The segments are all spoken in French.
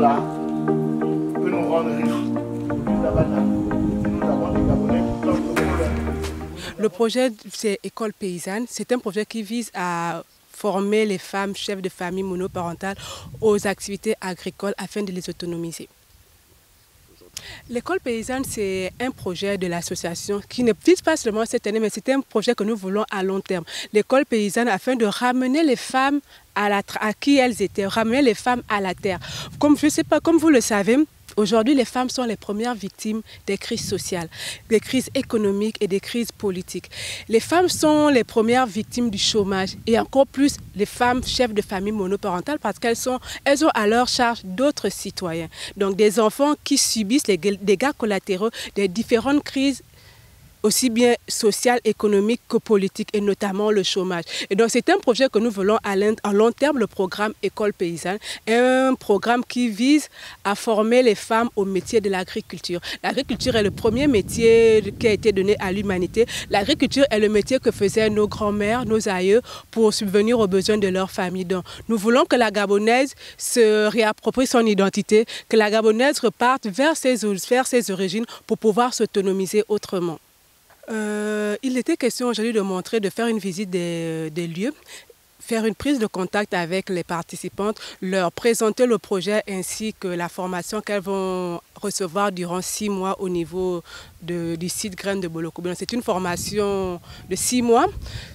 là peut nous rendre riches. Nous avons des Gabonais qui sont le problème. Le projet, c'est École paysanne. C'est un projet qui vise à former les femmes chefs de famille monoparentales aux activités agricoles afin de les autonomiser. L'école paysanne, c'est un projet de l'association qui ne vise pas seulement cette année, mais c'est un projet que nous voulons à long terme. L'école paysanne afin de ramener les femmes à qui elles étaient, ramener les femmes à la terre. Comme vous le savez, aujourd'hui, les femmes sont les premières victimes des crises sociales, des crises économiques et des crises politiques. Les femmes sont les premières victimes du chômage et encore plus les femmes chefs de famille monoparentales parce qu'elles ont à leur charge d'autres citoyens. Donc des enfants qui subissent les dégâts collatéraux des différentes crises aussi bien social, économique que politique, et notamment le chômage. Et donc c'est un projet que nous voulons à long terme, le programme École paysanne, un programme qui vise à former les femmes au métier de l'agriculture. L'agriculture est le premier métier qui a été donné à l'humanité. L'agriculture est le métier que faisaient nos grands-mères, nos aïeux, pour subvenir aux besoins de leur famille. Donc nous voulons que la Gabonaise se réapproprie son identité, que la Gabonaise reparte vers ses origines pour pouvoir s'autonomiser autrement. Il était question aujourd'hui de faire une visite des lieux, faire une prise de contact avec les participantes, leur présenter le projet ainsi que la formation qu'elles vont recevoir durant 6 mois au niveau du site Graines de Bolokobé. C'est une formation de 6 mois,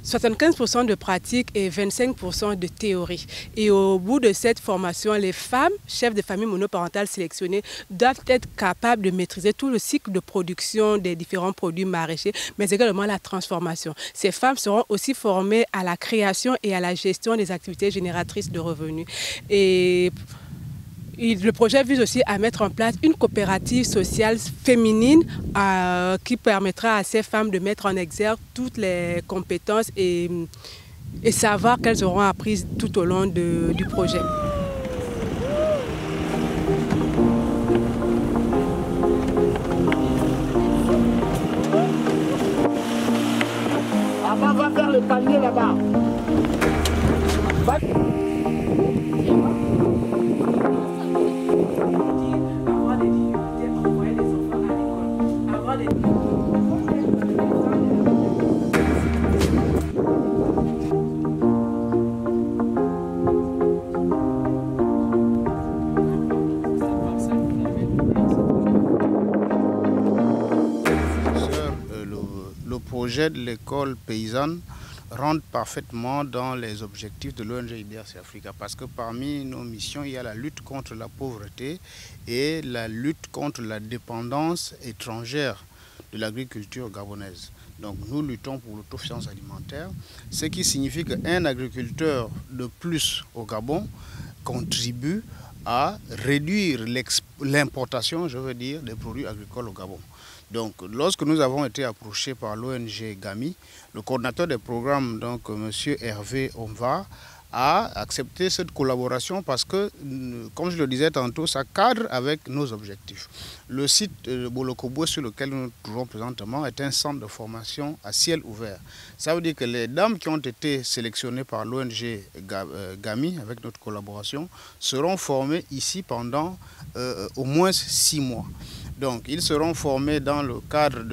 75% de pratique et 25% de théorie. Et au bout de cette formation, les femmes, chefs de famille monoparentales sélectionnées, doivent être capables de maîtriser tout le cycle de production des différents produits maraîchers, mais également la transformation. Ces femmes seront aussi formées à la création et à la gestion des activités génératrices de revenus. Et le projet vise aussi à mettre en place une coopérative sociale féminine qui permettra à ces femmes de mettre en exergue toutes les compétences et savoirs qu'elles auront appris tout au long du projet. On va faire le panier là-bas. Le projet de l'école paysanne rentre parfaitement dans les objectifs de l'ONG IDRC Africa parce que parmi nos missions, il y a la lutte contre la pauvreté et la lutte contre la dépendance étrangère de l'agriculture gabonaise. Donc nous luttons pour l'autosuffisance alimentaire, ce qui signifie qu'un agriculteur de plus au Gabon contribue à réduire l'importation, je veux dire, des produits agricoles au Gabon. Donc, lorsque nous avons été approchés par l'ONG GAMI, le coordinateur des programmes, donc M. Hervé Omva, a accepté cette collaboration parce que, comme je le disais tantôt, ça cadre avec nos objectifs. Le site de Bolokobé sur lequel nous nous trouvons présentement est un centre de formation à ciel ouvert. Ça veut dire que les dames qui ont été sélectionnées par l'ONG GAMI, avec notre collaboration, seront formées ici pendant au moins 6 mois. Donc, ils seront formés dans le cadre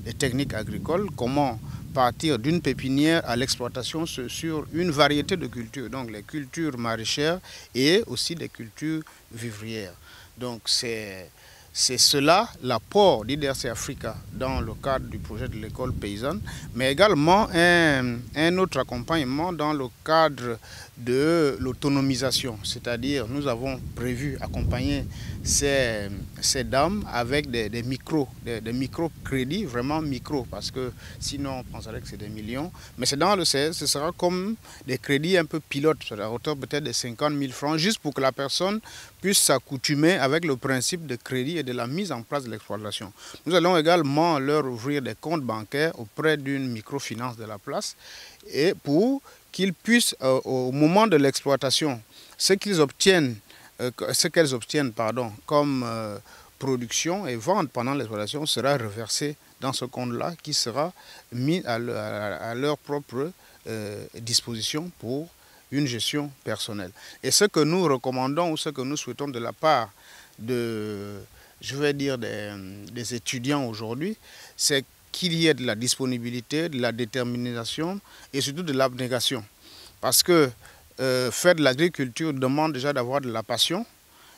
des techniques agricoles, comment partir d'une pépinière à l'exploitation sur une variété de cultures, donc les cultures maraîchères et aussi des cultures vivrières. Donc, c'est cela l'apport d'IDRC Africa dans le cadre du projet de l'école paysanne, mais également un autre accompagnement dans le cadre de l'autonomisation, c'est-à-dire nous avons prévu accompagner ces dames avec des micro-crédits, vraiment micro, parce que sinon on penserait que c'est des millions, mais c'est dans le CS, ce sera comme des crédits un peu pilotes, à hauteur peut-être de 50 000 francs, juste pour que la personne puisse s'accoutumer avec le principe de crédit et de la mise en place de l'exploitation. Nous allons également leur ouvrir des comptes bancaires auprès d'une microfinance de la place et pour qu'ils puissent, au moment de l'exploitation, ce qu'elles obtiennent comme production et vente pendant l'exploitation sera reversé dans ce compte-là qui sera mis à leur propre disposition pour une gestion personnelle. Et ce que nous recommandons ou ce que nous souhaitons de la part de, je vais dire, des étudiants aujourd'hui, c'est qu'il y ait de la disponibilité, de la détermination et surtout de l'abnégation. Parce que faire de l'agriculture demande déjà d'avoir de la passion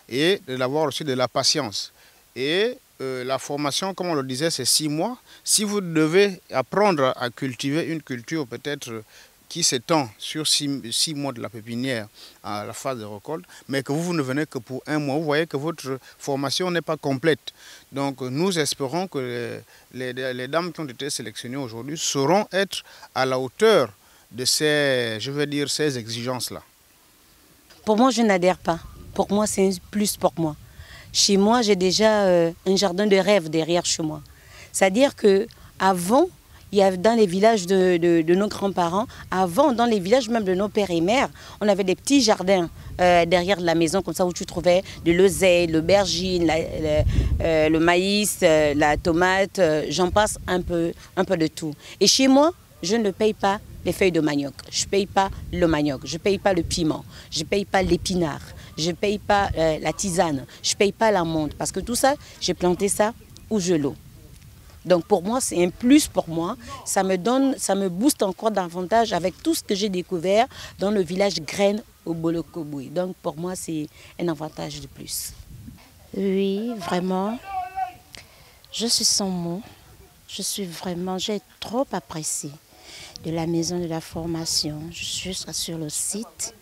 et d'avoir aussi de la patience. Et la formation, comme on le disait, c'est 6 mois. Si vous devez apprendre à cultiver une culture peut-être qui s'étend sur 6 mois de la pépinière à la phase de récolte, mais que vous ne venez que pour 1 mois, vous voyez que votre formation n'est pas complète. Donc nous espérons que les dames qui ont été sélectionnées aujourd'hui sauront être à la hauteur de ces, je veux dire, ces exigences-là. Pour moi, je n'adhère pas. Pour moi, c'est un plus pour moi. Chez moi, j'ai déjà un jardin de rêve derrière chez moi. C'est-à-dire qu'avant, il y avait dans les villages de nos grands-parents, avant, dans les villages même de nos pères et mères, on avait des petits jardins derrière la maison, comme ça, où tu trouvais de l'oseille, l'aubergine, le maïs, la tomate, j'en passe un peu de tout. Et chez moi, je ne paye pas les feuilles de manioc, je ne paye pas le manioc, je ne paye pas le piment, je ne paye pas l'épinard, je ne paye pas la tisane, je ne paye pas l'amande, parce que tout ça, j'ai planté ça au gelot. Donc pour moi, c'est un plus pour moi, ça me booste encore davantage avec tout ce que j'ai découvert dans le village Graine au Bolokoboui. Donc pour moi, c'est un avantage de plus. Oui, vraiment, je suis sans mots, j'ai trop apprécié de la maison de la formation. Je suis sur le site.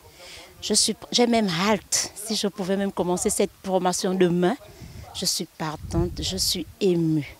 J'ai même hâte, si je pouvais même commencer cette formation demain. Je suis partante, je suis émue.